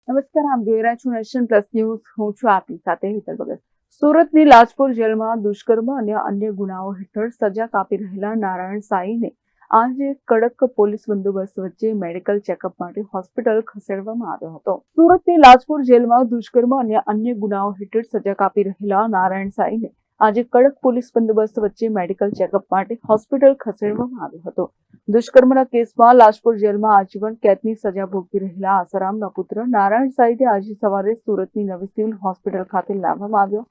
નમસ્કાર, આપ જોઈ રહ્યા છો નેશન પ્લસ ન્યૂઝ. હું છું આપની સાથે હિતલ ભગત. સુરતની લાજપોર જેલમાં દુષ્કર્મ અને અન્ય ગુનાઓ હેઠળ સજા કાપી રહેલા નારાયણ સાંઈને આજે કડક પોલીસ બંદોબસ્ત વચ્ચે મેડિકલ ચેકઅપ માટે હોસ્પિટલ ખસેડવામાં આવ્યો હતો. સુરતની લાજપોર જેલમાં દુષ્કર્મ અને અન્ય ગુનાઓ હેઠળ સજા કાપી રહેલા નારાયણ સાંઈને આજે કડક પોલીસ બંદોબસ્ત વચ્ચે મેડિકલ ચેકઅપ માટે હોસ્પિટલ ખસેડવામાં આવ્યો હતો. દુષ્કર્મના કેસમાં લાજપોર જેલમાં આજીવન કેદની સજા ભોગવી રહેલા આસારામના પુત્ર નારાયણ સાંઈને આજે સવારે સુરતની નવી સિવિલ હોસ્પિટલ ખાતે લાવવામાં આવ્યો,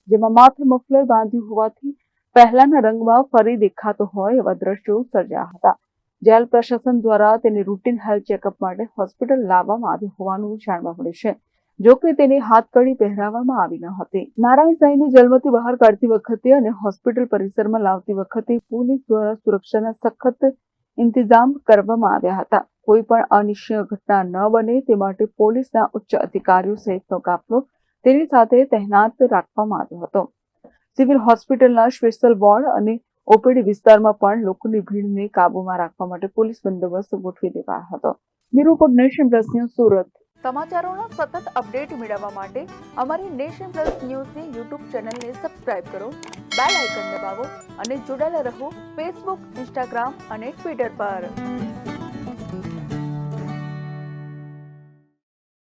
જેમાં માથે મફલર બાંધ્યું હોવાથી પહેલાના રંગમાં ફરી દેખાતો હોય એવા દ્રશ્યો સર્જાયા હતા. જેલ પ્રશાસન દ્વારા તેને રૂટીન હેલ્થ ચેકઅપ માટે હોસ્પિટલ લાવવામાં આવ્યું હોવાનું જાણવા મળ્યું છે. જો કે તેને હાથકડી પહેરાવવામાં આવી ન હતી. નારાયણ સાંઈને જેલમાંથી બહાર કાઢતી વખતે અને હોસ્પિટલ પરિસરમાં લાવતી વખતે પોલીસ દ્વારા સુરક્ષાના સખત ઇંતજામ કરવામાં આવ્યા હતા. કોઈ પણ અનિશ્ચય ઘટના ન બને તે માટે પોલીસના ઉચ્ચ અધિકારીઓ સહિતનો કાફલો તેની સાથે તહેનાત રાખવામાં આવ્યો હતો. સિવિલ હોસ્પિટલના સ્પેશિયલ વોર્ડ અને ઓપીડી વિસ્તારમાં પણ લોકોની ભીડને કાબૂમાં રાખવા માટે પોલીસ બંદોબસ્ત ગોઠવી દેવાયો હતો. Bureau report nation plus news Surat. સમાચારોના સતત અપડેટ મેળવવા માટે અમારી નેશન પ્લસ ન્યૂઝની યુટ્યુબ ચેનલને સબસ્ક્રાઇબ કરો, બેલ આઇકન દબાવો અને જોડાયેલા રહો ફેસબુક, ઇન્સ્ટાગ્રામ અને ટ્વિટર પર.